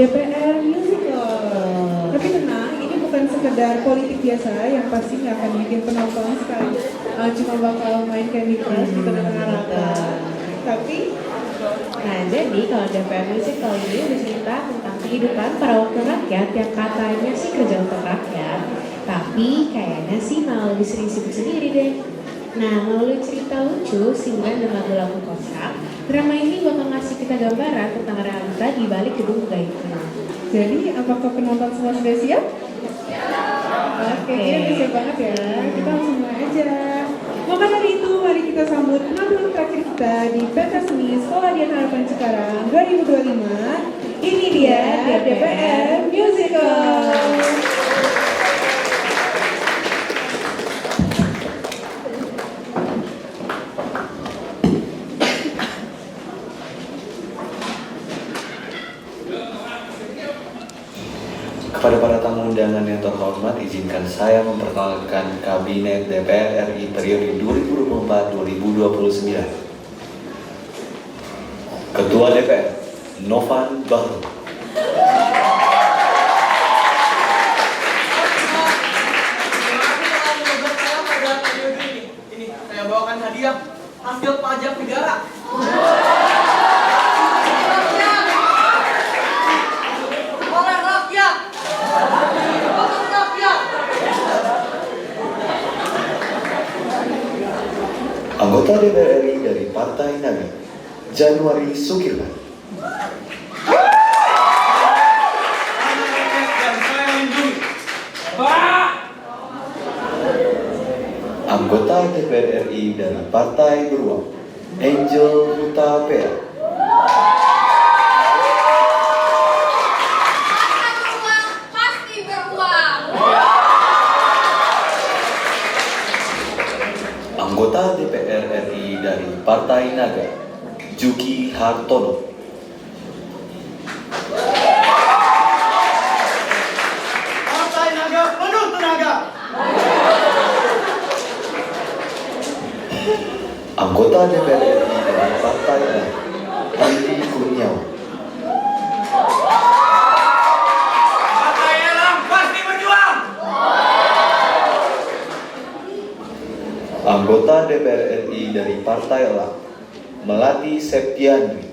DPR Musical. Tapi tenang, ini bukan sekedar politik biasa yang pasti nggak akan bikin penonton sekali cuma bakal main Candy Crush gitu dengan harapan. Tapi jadi kalau DPR Musical ini bercerita tentang kehidupan para wakil rakyat yang katanya sih kerja untuk rakyat, tapi kayaknya sih malah lebih sering sibuk sendiri deh. Nah, melalui cerita lucu, singkat dan lagu-lagu kocak, drama ini bakal ngasih kita gambaran tentang realita di balik gedung megah itu. jadi apakah penonton semua sudah siap? Oke, udah siap banget ya. Kita langsung mulai aja. Maka dari itu, mari kita sambut penampilan terakhir kita di Pentas Seni Sekolah Dian Harapan Cikarang 2025. Ini dia DPR Musical. Kepada para tamu undangan yang terhormat, izinkan saya memperkenalkan Kabinet DPR RI periode 2024-2029. Ketua DPR, Novan Bahru. Ini saya bawakan hadiah hasil pajak negara. Anggota DPR RI dari Partai Naga, Januari Sukirman. Anggota DPR RI dari Partai Beruang, Angel Hutapea. Pasti beruang. Anggota DPR RI dari Partai Naga, Juki Hartono. Partai Naga penuh tenaga. Anggota DPR RI dari Partai A, Andi Kurniawan. Partai Elang pasti berjuang. Anggota DPR RI dari Partai Elang, Melati Septiandri.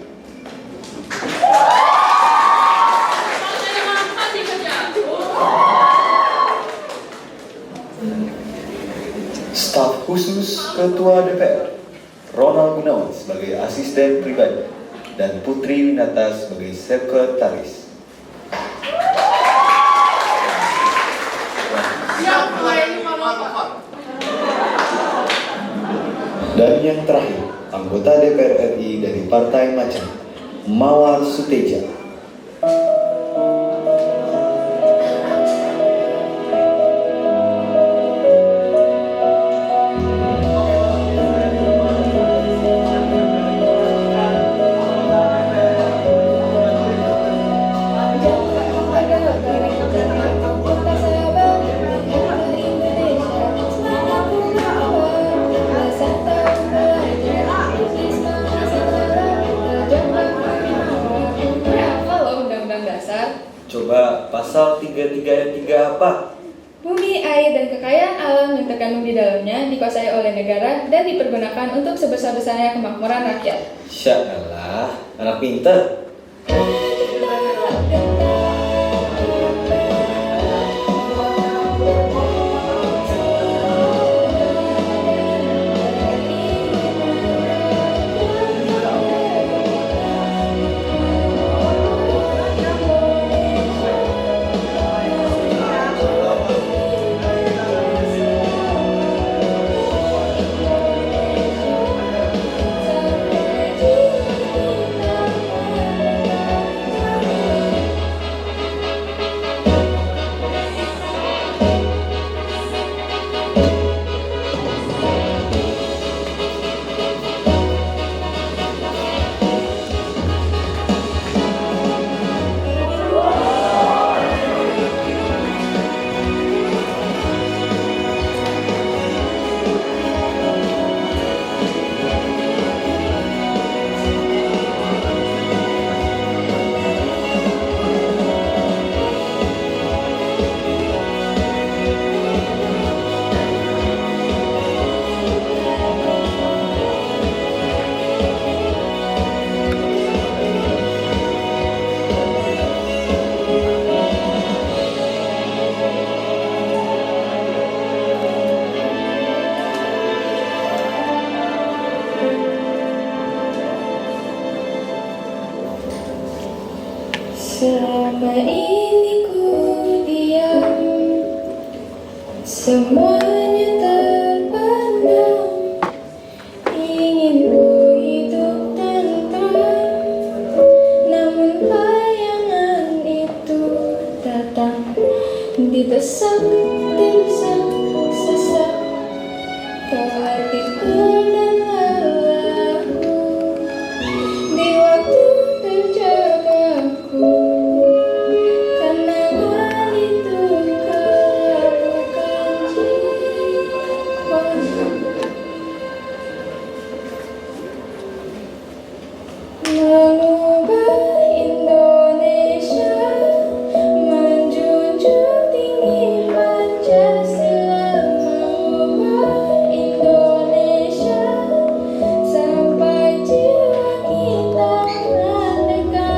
Staf khusus Ketua DPR, Ronald Gunawan sebagai asisten pribadi dan Putri Winata sebagai sekretaris. Dan yang terakhir, anggota DPR RI dari Partai Macan, Mawar Suteja. Coba pasal 33 ayat 3 apa? Bumi, air, dan kekayaan alam yang terkandung di dalamnya dikuasai oleh negara dan dipergunakan untuk sebesar-besarnya kemakmuran rakyat. Syakallah, anak pinter. Selama ini ku diam, semuanya terpendam. Ingin ku hidup tenang, namun bayangan itu datang. Didesak, sesak, terhatiku dan lelahku. Di waktu terjagaku, kenangan itu kelabukan jiwaku. Mengubah Indonesia, menjunjung tinggi Pancasila. Mengubah Indonesia sampai jiwa kita merdeka.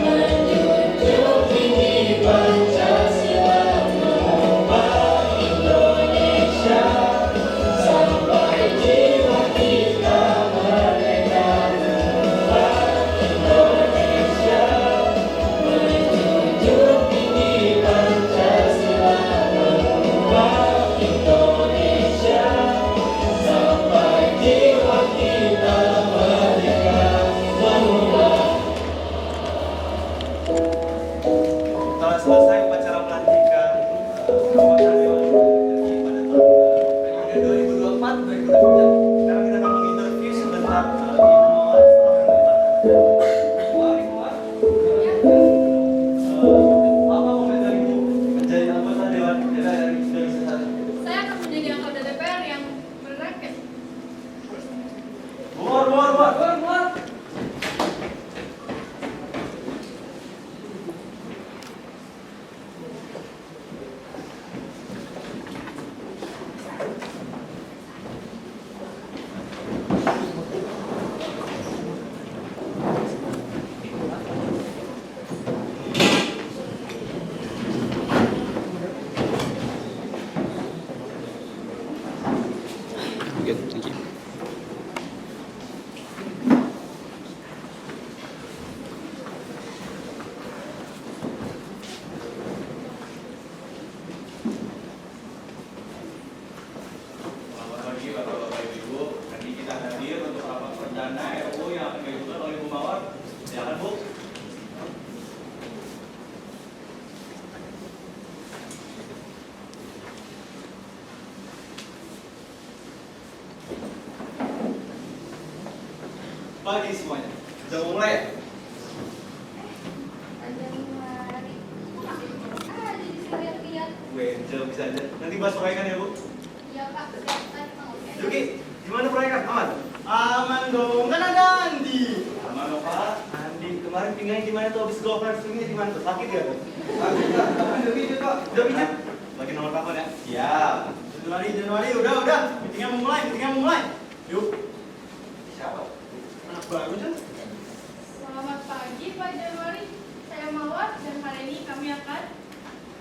Menjunjung tinggi Pancasila. Sampai jiwa kita merdeka. Indonesia, menjunjung tinggi Pancasila. Mengubah Indonesia sampai jiwa kita merdeka. Telah selesai upacara pelantikan perwakilan Dewan RI pada tahun periode 2024-2024. Sekarang kita akan menginterview sebentar Ibu Mawar setelah Mawar. Apa komentar Ibu menjadi anggota Dewan DPR RI dari sekarang? Saya akan menjadi anggota DPR yang berrakyat. Mawar. Selamat pagi Bapak-Bapak Ibu. Hari ini kita hadir untuk rapat perdana RUU yang akan diajukan oleh Ibu Mawar. Silakan Bu. Pagi semuanya. Sudah mau mulai ya? Jauh bisa aja. Nanti bahas proyekan ya Bu. Iya Pak, siap. Tadi mau Yuki, gimana proyekan? Aman? Aman dong, kan ada Andi. Aman dong Pak. Andi, kemarin pinggangnya gimana tuh? Habis golfer swingnya gimana tuh? Sakit ya tuh? Sakit Pak, tapi udah pijat Pak. Udah pijat? Bagi nomor telepon ya? Siap. Januari, udah. Meetingnya mau mulai. Yuk. Siapa? Anak baru kan? Selamat pagi Pak Januari. Saya Mawar dan hari ini kami akan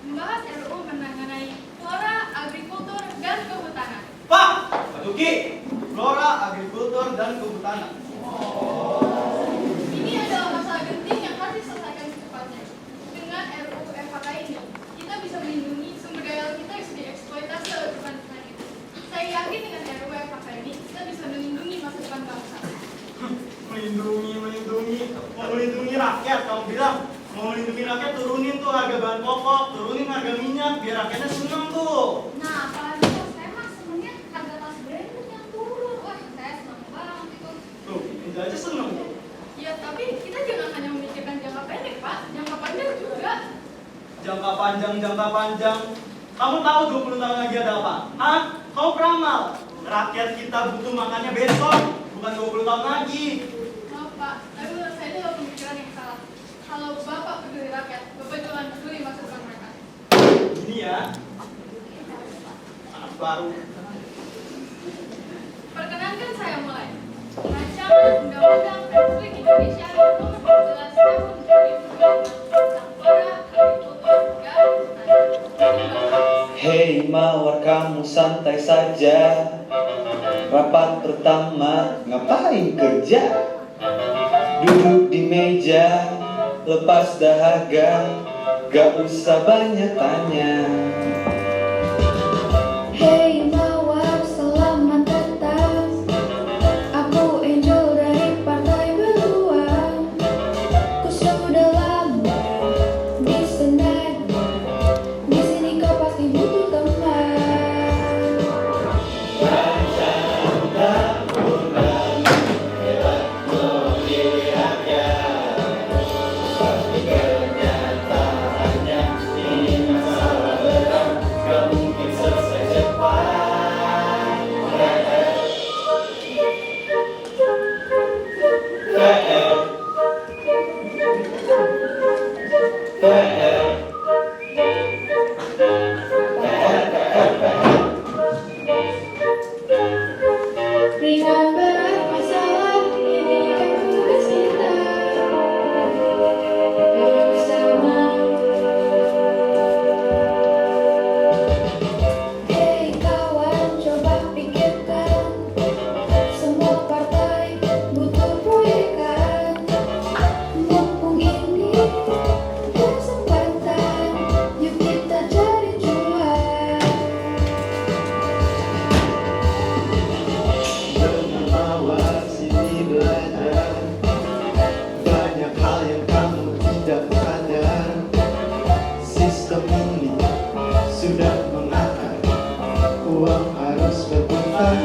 membahas RUU mengenai flora, agrikultur, dan kehutanan. Pak Yuki, flora, agrikultur, dan kehutanan. Ini adalah masalah genting yang harus diselesaikan secepatnya. Dengan RUU FHK ini, kita bisa melindungi sumber daya alam kita yang sudah dieksploitasi oleh perusahaan itu. Saya yakin dengan RUU FHK ini, kita bisa melindungi masa depan bangsa. Melindungi rakyat, kamu bilang mau melindungi rakyat, turunin tuh harga bahan pokok, turunin harga minyak, biar rakyatnya seneng tuh. Nah, apalagi kalau saya mah sebenarnya harga tas branded yang turun. Wah, saya senang banget itu. Tuh, ini aja seneng tuh. Ya, tapi kita jangan hanya memikirkan jangka pendek, Pak. Jangka panjang juga. Jangka panjang. Kamu tahu 20 tahun lagi ada apa? Hah? Kau peramal. Rakyat kita butuh makannya besok, bukan 20 tahun lagi. Maaf, Pak. Tapi menurut saya itu adalah pemikiran yang salah. Kalau Bapak peduli rakyat, Bapak jangan peduli masa depan mereka. Ini ya, anak baru. Perkenankan saya mulai. Rancangan Undang-Undang Republik Indonesia Nomor 14 Tahun 2002 tentang flora, agrikultur, dan kehutanan. Hei Mawar, kamu santai saja. Rapat pertama ngapain kerja? Duduk di meja, lepas dahaga, gak usah banyak tanya. Hey Mawar, selamat datang. Aku Angel dari Partai Beruang. Ku sudah lama di Senayan. Di sini kau pasti butuh teman. Ringan berat masalah ini kan tugas kita. Bersama. Hey kawan, coba pikirkan. Semua partai butuh proyekan. Mumpung ini kesempatan, yuk kita cari cuan. Dengan Mawar sini belajar banyak hal yang kamu tidak sadar. Sistem ini sudah mengakar, uang harus berputar.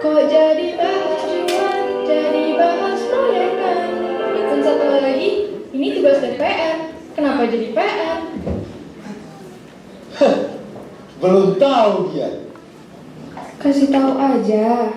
Kok jadi bahas cuan, jadi bahas proyekan. Dan satu lagi, ini tugas DPR. Kenapa jadi PR? Belum tahu dia. Kasih tahu aja.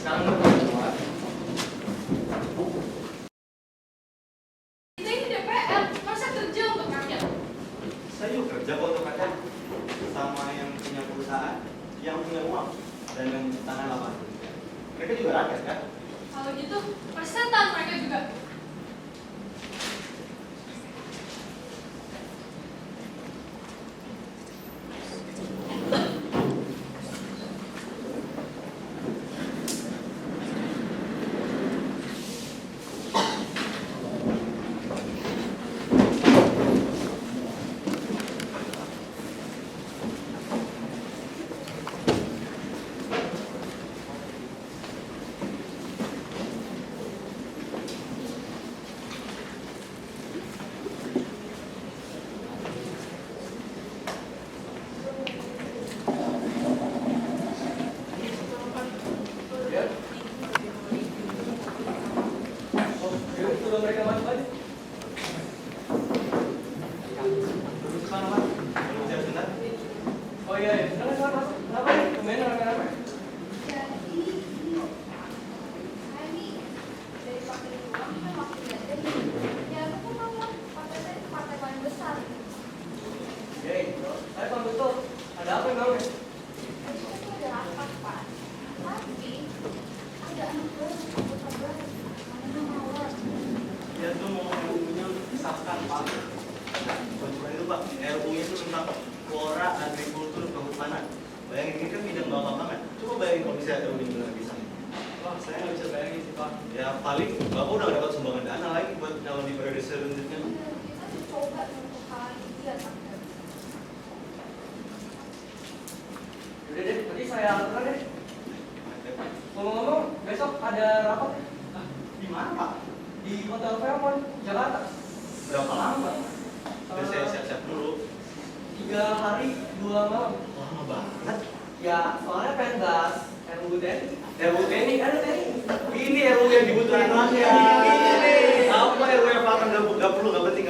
Sekarang Kita ini DPR, masa kerja untuk rakyat? saya yuk kerja kok untuk rakyat, sama yang punya perusahaan, yang punya uang, dan yang tangan lapangan. Mereka juga rakyat kan? Kalau gitu, persetan mereka juga. makanan. Bayangin ini kan bidang bawa makanan. Coba bayangin kalau bisa ada Udin benar bisa. Wah, saya nggak bisa bayangin sih, Pak. Ya paling Bapak udah dapat sumbangan dana lagi buat calon di periode selanjutnya. Kita sih coba untuk kali dia Udah deh, nanti saya antar deh. Ngomong-ngomong, besok ada rapat. Nah, di mana Pak? Di Hotel Fairmont, Jakarta. Berapa lama Pak? Udah saya siap-siap dulu. 3 hari 2 malam. Lama banget. Ya, soalnya pengen bahas RUU TNI. RUU TNI. Ini RUU yang dibutuhin Ini. rakyat. Apa RUU yang Pak nggak perlu, nggak penting.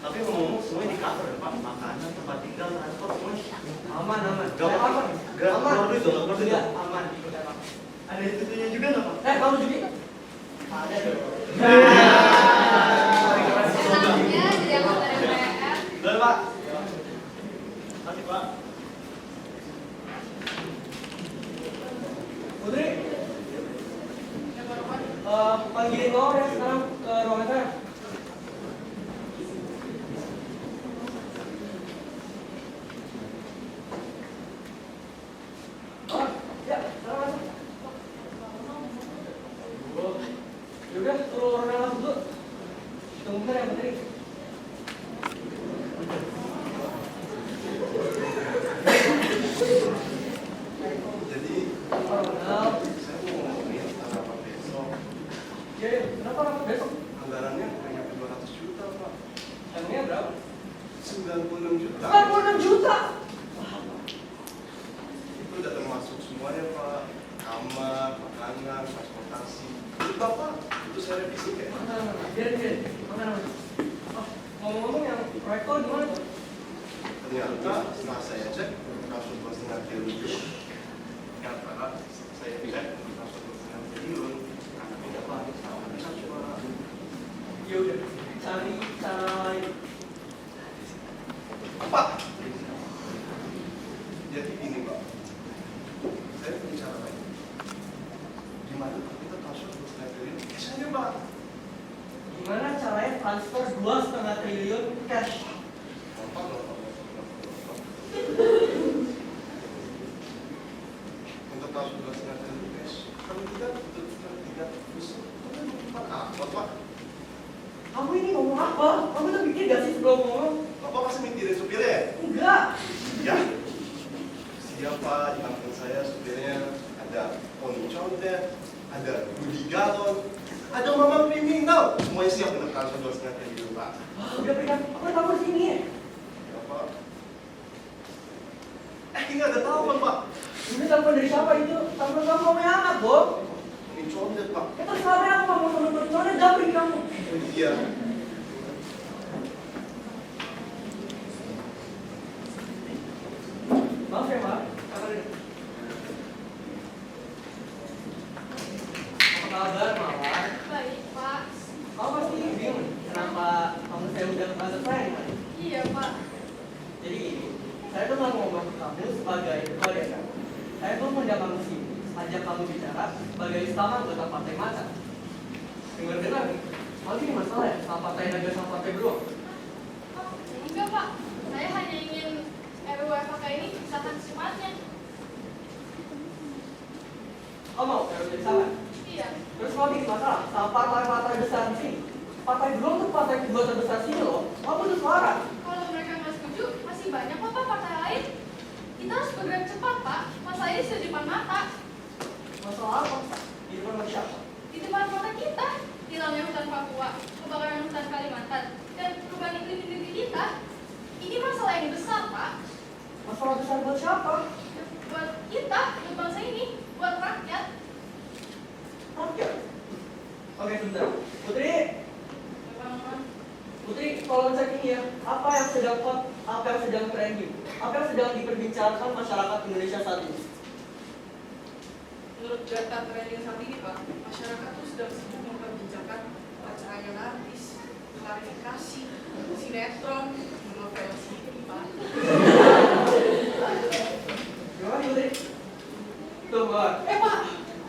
Tapi ngomong semuanya di cover Pak. Makanan, tempat tinggal, transport semuanya. Aman. Gak apa-apa. Gak keluar duit dong, keluar duit Iya, dong. aman. Ada itunya juga nggak Pak? Kamu juga? Ada dong. enaknya jadi anggota DPR. Udah Pak. Makasih Pak. Putri, Ya baru kan. panggilin Mawar ya sekarang ke ruangan saya. Oh, ya, sekarang masuk. Yaudah, suruh orang masuk dulu. Tunggu bentar ya, Putri. Jadi Kenal. saya mau ngomongin tentang rapat besok. Ya, kenapa rapat besok? Anggarannya nggak nyampe 200 juta Pak. Emangnya berapa? 96 juta. 46 juta! Itu udah termasuk semuanya Pak. Kamar, makanan, transportasi. Itu Pak, itu saya revisi kayak. Biarin. Mana? Oh, ngomong-ngomong yang proyektor gimana tuh? Ternyata setelah saya cek kasus 2,5 triliun, karena saya cek kasus 2,5 triliun karena tidak banyak sama bisa cuma Ya udah, cari cara lain. apa? Jadi gini Pak, saya punya cara lain. Gimana kalau kita transfer 2,5 triliun cash aja Pak? Gimana caranya transfer 2,5 triliun cash? Untuk transfer 2,5 triliun cash, kalau kita betul-betul tidak bisa, Pak apa Pak? Kamu ini ngomong apa? Kamu tuh mikir gak sih sebelum ngomong? Bapak masih mikirin supirnya? Enggak! Ya. Siapa di kampung saya supirnya? Ada Poni Condet, ada Budi Galon, ada Mama Kriminal. Semuanya siap untuk transfer 2,5 triliun Pak. Wah, udah berikan. Aku tahu sini ya. Ya Pak. Ini ada telepon Pak. Ini telepon dari siapa itu? Telepon kamu mau yang anak, Bob? Poni Condet Pak. Kita selama aku ngomong sama teman-teman, jangan beri kamu. Oh iya. Maaf ya, Pak. Kabarin. Apa kabar, Mawar? Baik Pak. Kamu pasti bingung kenapa kamu saya udah ke saya kan? Iya Pak. Jadi gini, saya tuh mau ngomong ke kamu sebagai ketua DPR. Saya tuh mengundang kamu sini, ajak kamu bicara sebagai staf anggota partai Macan. Dengar-dengar nih, kamu ini masalah ya sama partai Naga sama partai Beruang? Enggak Pak. Saya hanya ingin RUU FHK ini disahkan secepatnya. Kamu mau harus disahkan? Iya. Terus kamu bikin masalah sama partai-partai besar di sini. Partai Beruang tuh partai kedua terbesar sini loh. Kamu tuh suara. Kalau mereka nggak setuju, masih banyak kok Pak partai lain. Kita harus bergerak cepat Pak. Masalah ini sudah di depan mata. Masalah apa? Di depan mata siapa? Di depan mata kita. Hilangnya hutan Papua, kebakaran hutan Kalimantan, dan perubahan iklim di negeri kita. Ini masalah yang besar Pak. Masalah besar buat siapa? Buat kita, buat bangsa ini, buat rakyat. Rakyat. Oke, sebentar. Putri, Bang, Putri, tolong cek ini ya. Apa yang sedang hot, apa yang sedang trending, apa yang sedang diperbincangkan masyarakat Indonesia saat ini? Menurut data trending saat ini Pak, masyarakat itu sedang sibuk memperbincangkan wacana artis, klarifikasi, sinetron, novel sendiri Pak. Gimana Putri? Tuh, Pak. Pak,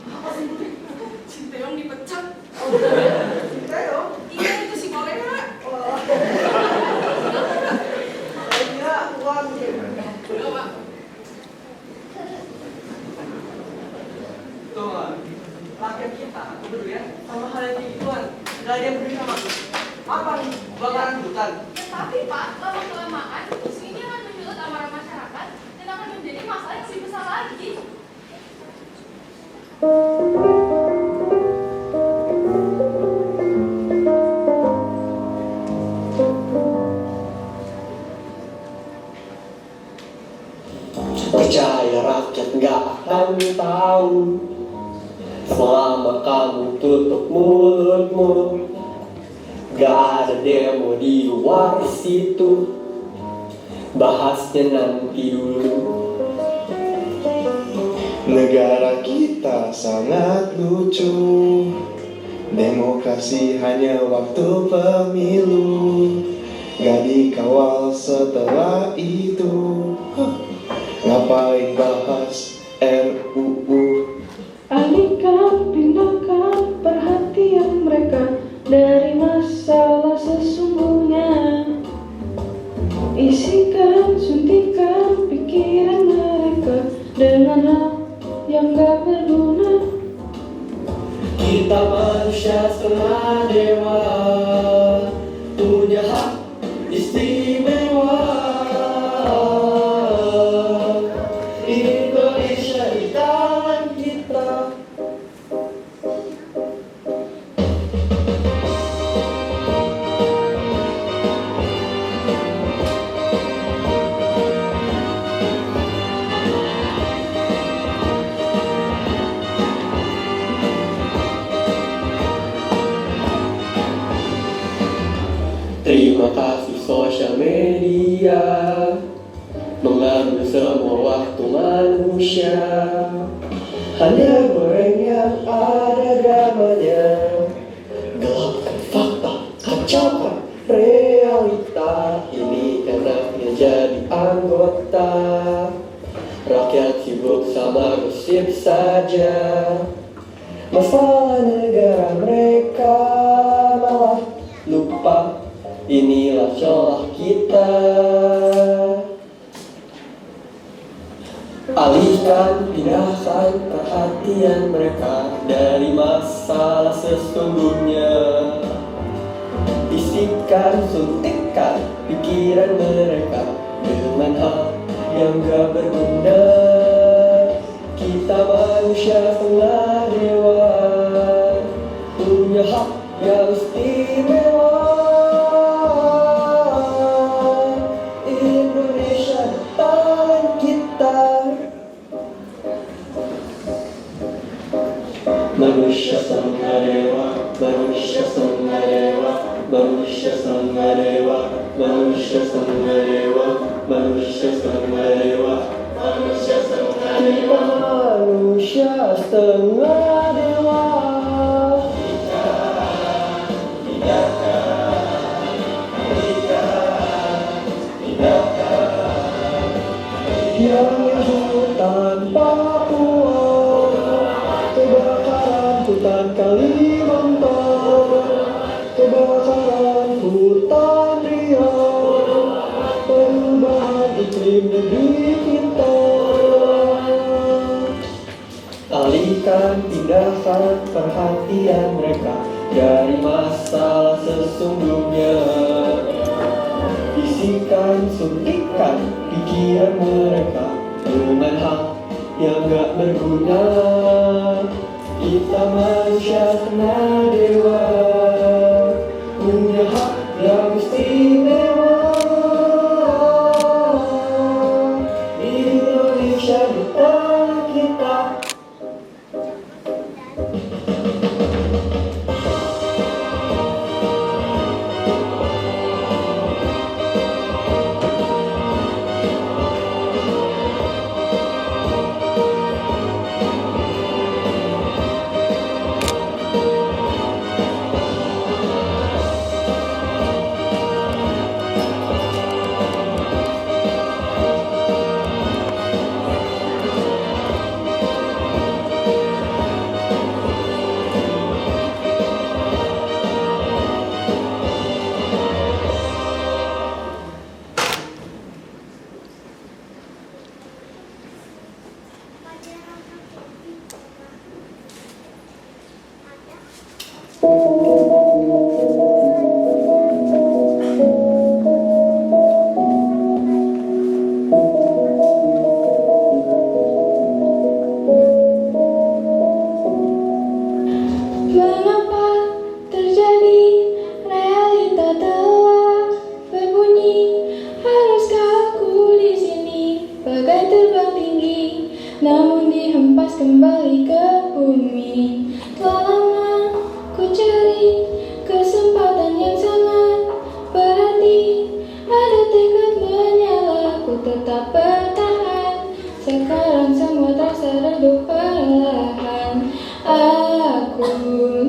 apa sih Putri? Sinteyong dipecat. Sinteyong? Iya, itu si Korea. Saya kira uang gitu. Enggak Pak, sebanyak ituan. Gak ada yang peduli sama aku. Apa nih? Kebakaran hutan. Ya, tapi Pak, lama-kelamaan isu ini akan menyulut amarah masyarakat dan akan menjadi masalah yang lebih besar lagi. Percaya rakyat gak akan tahu selama kamu tutup mulutmu. Gak ada demo di luar situ, bahasnya nanti dulu. Negara kita sangat lucu, demokrasi hanya waktu pemilu, gak dikawal setelah itu. Ngapain bahas RUU? Alihkan, pindahkan perhatian mereka dari masalah sesungguhnya. Isikan, suntikan pikiran mereka dengan hal yang gak berguna. Kita manusia setengah dewa, punya hak istimewa. Indonesia di tangan kita. Terima kasih sosial media mengambil semua waktu manusia. Hanya goreng yang ada dramanya, gelapkan fakta, kacaukan realita. Ini enaknya jadi anggota, rakyat sibuk sama gosip saja. Masalah negara mereka malah lupa, inilah celah kita. Alihkan, pindahkan perhatian mereka dari masalah sesungguhnya. Bisikan, suntikan pikiran mereka dengan hal yang gak berguna. Kita manusia setengah dewa, punya hak yang istimewa. Indonesia di tangan kita. Manusia setengah dewa, manusia setengah dewa, manusia setengah dewa, manusia setengah dewa, manusia setengah dewa, manusia setengah dewa, manusia setengah dewa. Yang hutan Papua, kebakaran hutan Kalimantan, kebakaran hutan Riau, perubahan iklim negeri kita. Alihkan, pindahkan perhatian mereka dari masalah sesungguhnya. Bisikan, suntikan pikiran mereka dengan hal yang gak berguna. Kita manusia setengah dewa, punya hak yang istimewa. Indonesia di tangan kita. Mengapa terjadi realita telah berbunyi? Haruskah aku di sini bagai terbang tinggi, namun dihempas kembali ke bumi? Telah lama ku cari kesempatan yang sangat berarti, ada tekad menyala, ku tetap bertahan. Sekarang semua terasa redup perlahan. Aku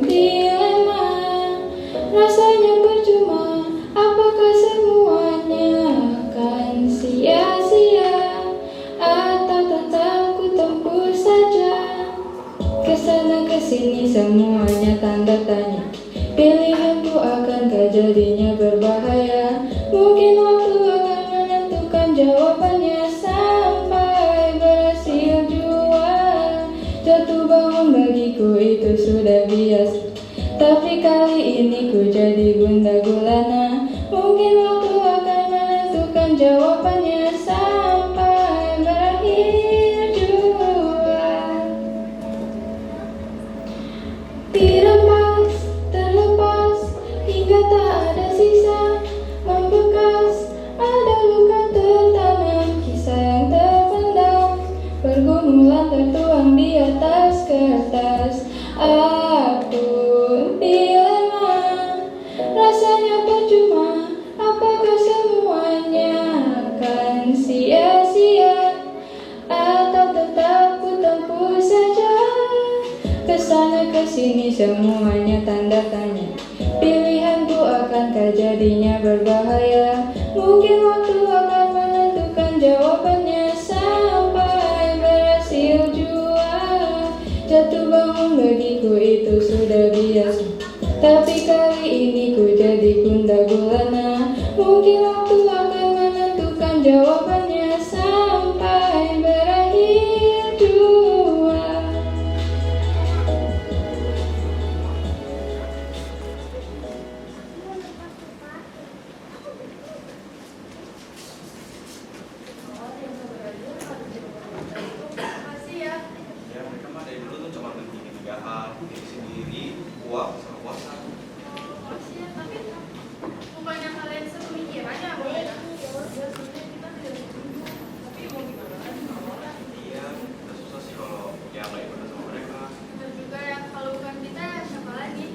dilema, rasanya percuma. Apakah semuanya akan sia-sia, atau tetap ku tempuh saja? Kesana kesini semuanya tanda tanya. Pilihanku akankah jadinya berbahaya? Mungkin waktu akan menentukan jawabannya. Sampai berhasil jua, jatuh bangun bagiku itu sudah biasa. Tapi kali ini ku jadi gundah gulana. Mungkin waktu akan menentukan jawabannya. Sampai berakhir jua, dilepas, terlepas, hingga tak ada sisa membekas. Ada luka tertanam, kisah yang terpendam, pergumulan tertuang di atas kertas. Aku dilema, rasanya percuma. Apakah semuanya akan sia-sia, atau tetap ku tempuh saja? Kesana kesini semuanya tanda tanya. Pilihanku akankah jadinya berbahaya? Mungkin waktu akan menentukan jawabannya. Sampai berhasil jua, jatuh bangun bagiku itu sudah biasa. Tapi kali ini ku jadi gundah gulana. Mungkin waktu akan menentukan jawabannya. Sampai berakhir jua. Makasih ya. Ya mereka mah dari dulu tuh cuma pentingin 3 hal, diri sendiri, uang, sama puasa. Makasih ya, tapi bukannya kalian sepemikiran ya, Bang? Ya, sebenarnya kita tidak setuju. Tapi mau gimana lagi? Iya, udah susah sih kalau ya nggak ikut sama mereka. Dan juga ya, kalau bukan kita, siapa lagi?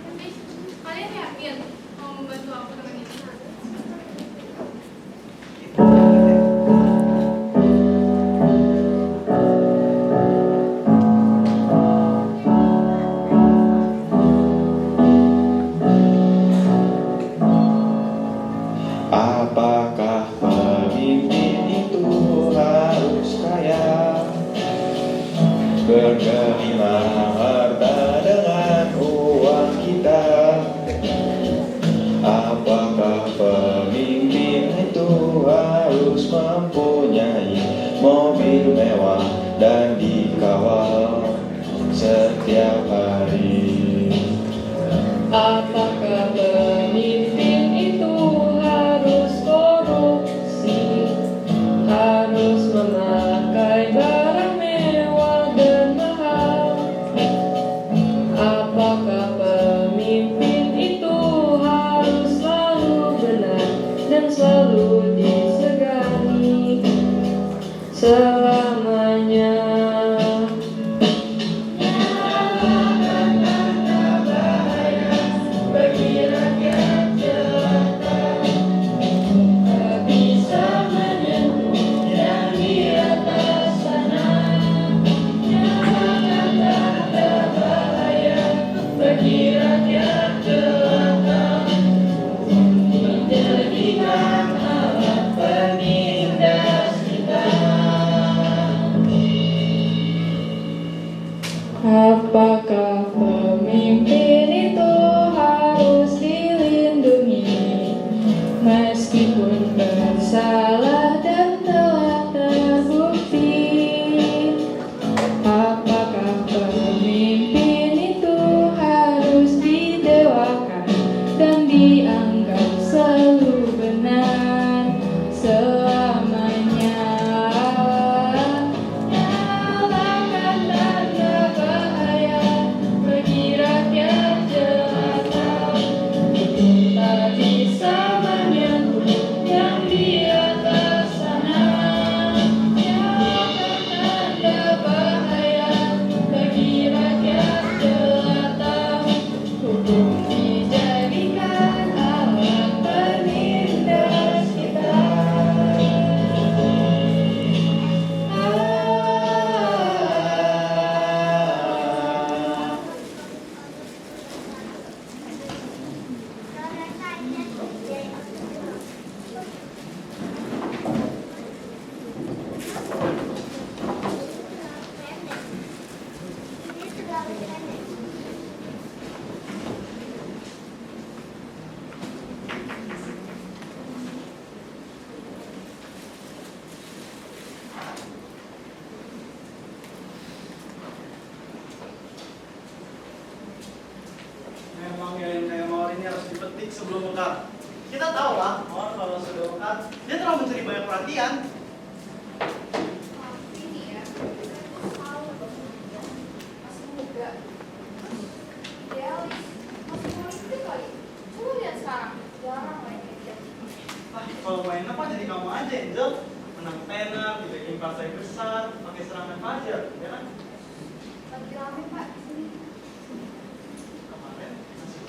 Tapi kalian yakin mau membantu aku dengan ini? Apakah pemimpin itu harus kaya, bergelima harta dengan uang kita? Apakah pemimpin itu harus mempunyai mobil mewah dan dikawal setiap hari? Apakah pemimpin itu harus korupsi, harus memakai barang mewah dan mahal? Apakah pemimpin itu harus selalu benar dan selalu disegani selamanya? Bagi rakyat jelata, tak bisa menyentuh yang di atas sana. Jangan tak berbahaya bagi rakyat jelata, dijadikan alat penindas kita. tahu lah, Mawar kalau sudah kan dia terlalu mencuri banyak perhatian. Ini ya, saya tahu masih muda, idealis, masih politik kali. Coba lihat sekarang, jarang main media. Kalau main apa jadi kamu aja, Angel. Menang tenar, dibikin partai besar, pakai serangan fajar, ya kan? Lagi rame Pak di sini. Kemarin masih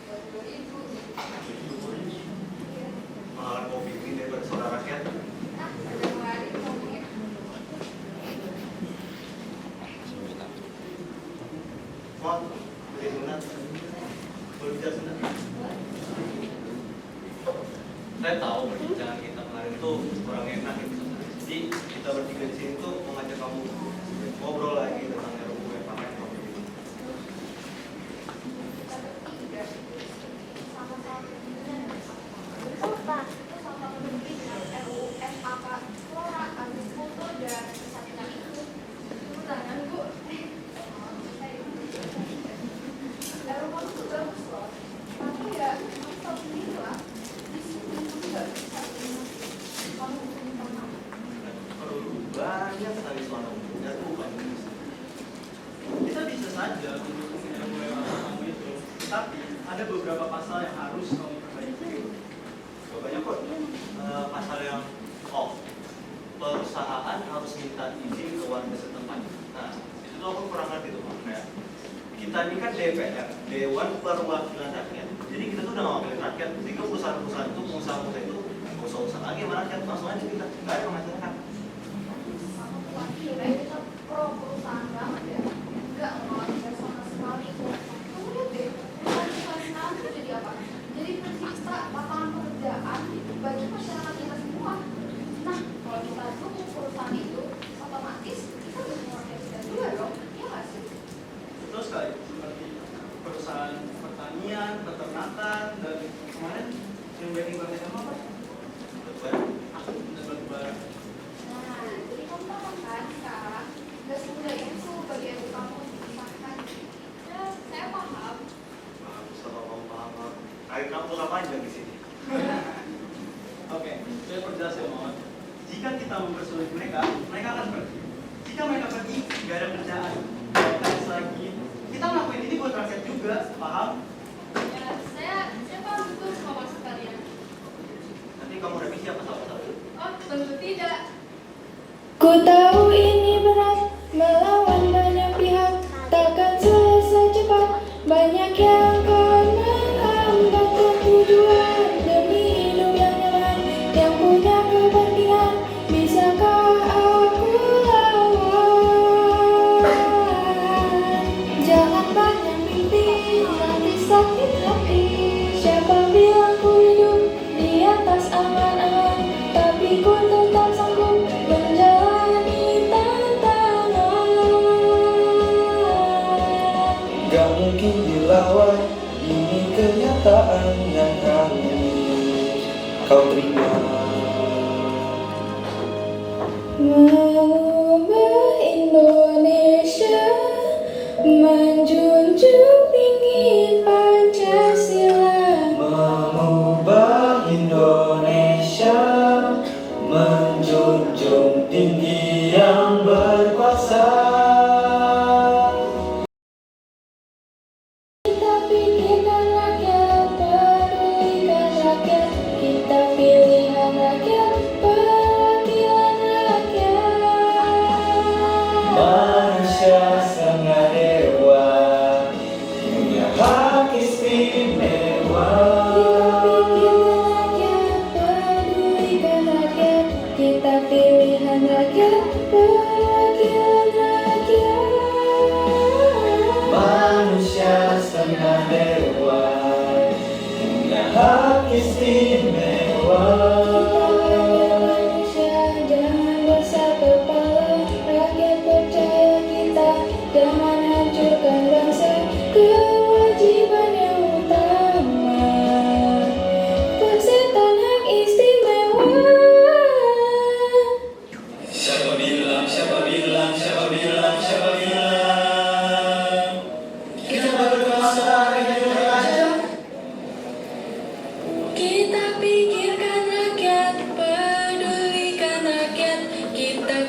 Baru 2000. malah kopi ini daripada suara rakyat. Nah, ada hari ngomongin. Wah, beli sunat. Berbicara sunat. Saya tahu perbincangan kita kemarin tuh kurang enak gitu. Jadi kita bertiga di sini tuh mau ngajak kamu ngobrol lagi tentang RUU yang pakai kamu gitu. Kita bertiga sama-sama dengan Pak, itu sama menteri dengan RUU FAK Flora, ambil foto dan kesatuan itu. Tunggu tangan Bu. RUU itu bagus loh. Tapi ya, kamu tahu sendiri lah. Di sini nggak bisa kamu minta. Perlu banyak sekali suara muda tuh bukan bisa. Kita bisa saja mendukung RUU yang kamu itu, tapi ada beberapa pasal yang harus kamu perbaiki. Gak banyak kok. Pasal yang perusahaan harus minta izin ke warga setempat. Nah, itu tuh aku kurang ngerti tuh, kayak kita ini kan DPR, Dewan Perwakilan Rakyat. Jadi kita tuh udah ngawalin rakyat. Jika perusahaan-perusahaan itu, pengusaha-pengusaha itu nggak usah lagi sama rakyat, langsung aja kita nggak ada masyarakat. Sama wakilnya kita pro perusahaan banget ya. Enggak mengawasi sama sekali. Kamu lihat deh, perusahaan sekarang itu jadi apa? Jadi pencipta lapangan pekerjaan bagi masyarakat kita semua. Nah, kalau kita dukung perusahaan itu, otomatis kita bisa mengawasi kita juga dong. Iya nggak sih? Terus sekali seperti perusahaan pertanian, peternakan, dan kemarin yang bikin banyak apa? Batubara. Nah, jadi kamu paham kan sekarang nggak semudah itu bagi ibu kamu dipisahkan. Ya, saya paham. Bagus kalau kamu paham. Ayo kamu buka panjang di sini. Oke, saya perjelas ya Mawar. Jika kita mempersulit mereka, mereka akan pergi. Jika mereka pergi, nggak ada kerjaan. Kalau lagi, kita ngelakuin ini buat rakyat juga, paham? Ya, saya paham betul sama maksud kalian. Nanti kamu revisi apa pasal-pasal itu? Oh, tentu tidak. Ku tahu ini berat, melawan banyak pihak, takkan selesai cepat. Banyak yang akan menghambat tujuan demi hidup yang nyaman, yang punya kepentingan. Bisakah aku lawan? Jangan banyak mimpi, nanti sakit hati. Siapa bilang ku hidup di atas angan-angan, tapi ku tetap sanggup menjalani tantangan. Gak mungkin dilawan, ini kenyataan yang kau terima. Mengubah Indonesia, menjunjung tinggi Pancasila. Mengubah Indonesia, menjunjung tinggi yang berkuasa. Kita pikirkan rakyat, pedulikan rakyat. Kita pilihan rakyat, perwakilan rakyat. Manusia setengah dewa, punya hak istimewa. Kita pilihan rakyat, perwakilan rakyat. Manusia setengah dewa, punya hak istimewa. Manusia jangan bersatu kepala, rakyat percaya kita, jangan hancurkan bangsa. Kewajiban yang utama, persetan hak istimewa.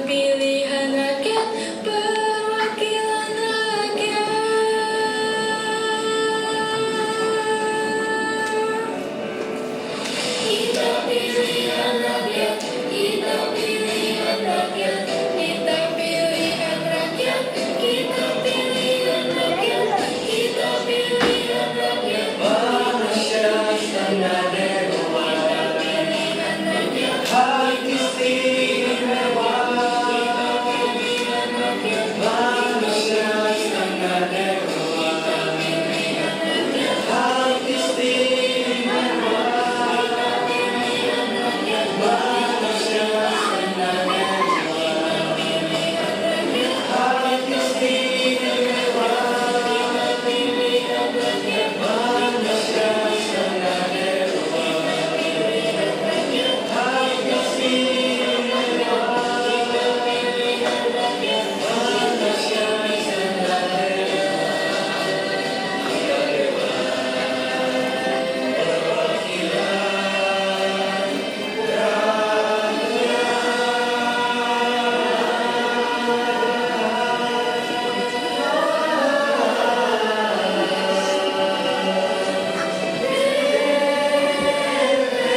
pilihan rakyat, perwakilan rakyat. Kita pilihan rakyat, kita pilihan rakyat, kita pilihan rakyat, kita pilihan rakyat, kita pilihan rakyat. Manusia setengah dewa, hak istimewa. Manusia setengah dewa, hak istimewa. Manusia setengah dewa, hak istimewa. Manusia setengah dewa, hak istimewa. Manusia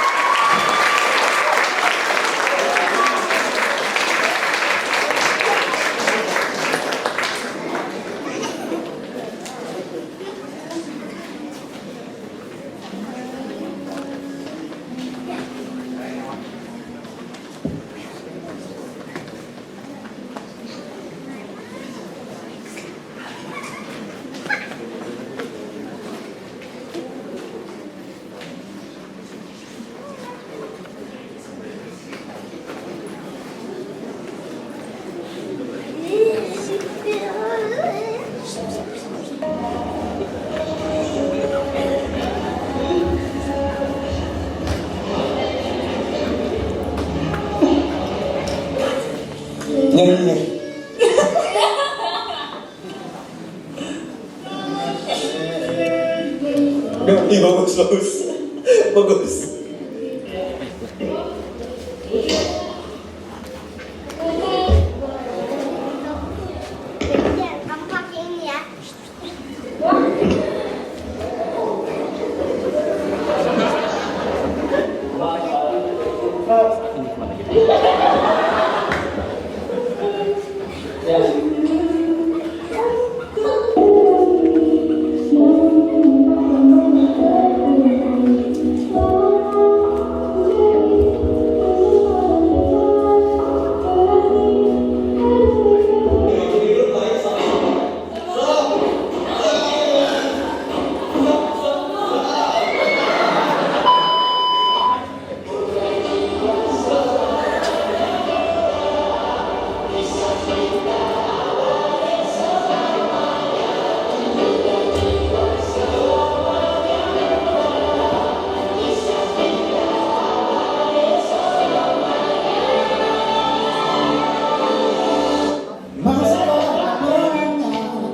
setengah bagus. Kamu pakai ini ya.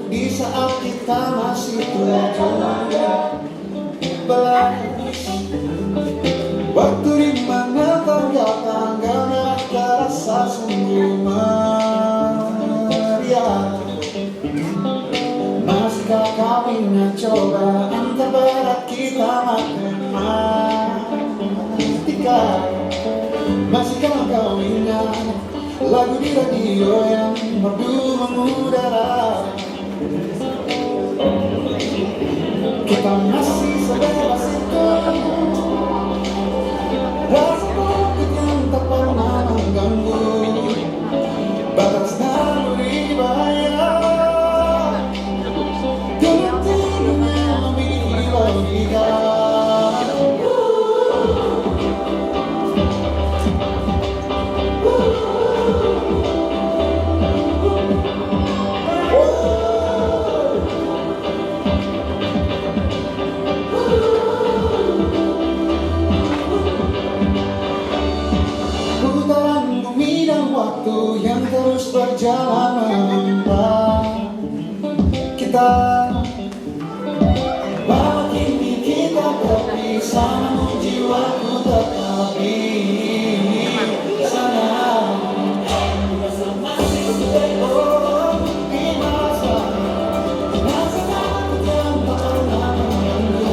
Di saat kita masih 17, waktu dimana ternyata gak terasa sungguh meriah. Masihkah kau ingat cobaan terberat kita matematika? Masihkah kau ingat lagu di radio yang merdu mengudara? Kita masih sebebas itu, rasa takut yang tak pernah mengganggu, batas naluri bahaya, kepentingannya memiliki logika. Oh, bersamamu jiwaku tetap di sana. Masih oh, di masa aku yang pernah menunggu.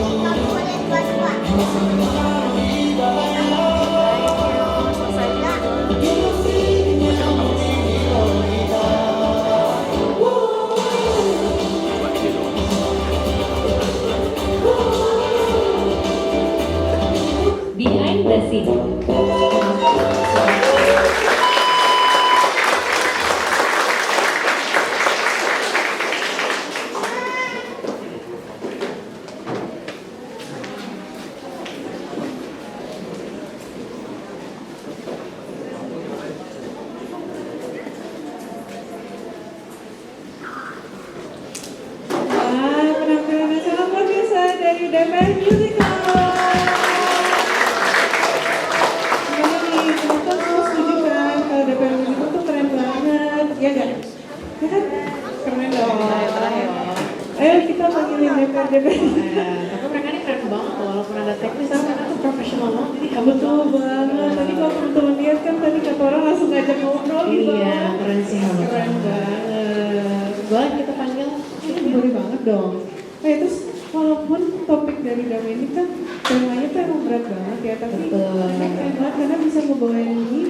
Behind the scene. Wah, penampilan yang sangat luar biasa dari DPR Musical. Gimana nih, teman-teman semua setuju kan kalau DPR Musical tuh keren banget, ya kan? Ya kan? Keren dong. Ayo kita panggilin DPR. Tapi mereka ini keren banget loh, walaupun ada teknis, tapi mereka tuh profesional banget. Jadi Betul banget. Tadi kalau teman-teman lihat kan tadi kata orang langsung ngajak ngobrol gitu. Iya, keren sih. Keren banget. Boleh kita panggil? Boleh banget dong. Terus walaupun topik dari drama ini kan temanya tuh emang berat banget ya, tapi keren banget karena bisa ngebawain ini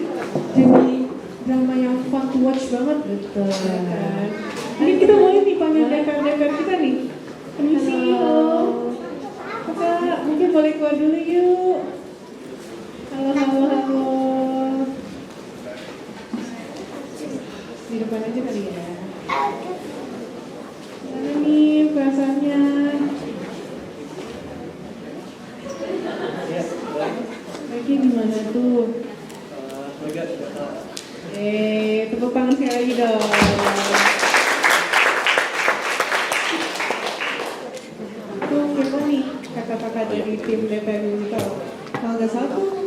jadi drama yang fun to watch banget. Betul. Ya kan? Mungkin kita boleh nih panggil dekar-dekar kita nih. Permisi, halo. Kakak, mungkin boleh keluar dulu yuk. Halo. Di depan aja kali ya. Mana nih perasaannya? Lagi gimana tuh? Tepuk tangan sekali lagi dong. Tuh, siapa nih kakak-kakak dari tim DPR Musical? Kalau nggak salah tuh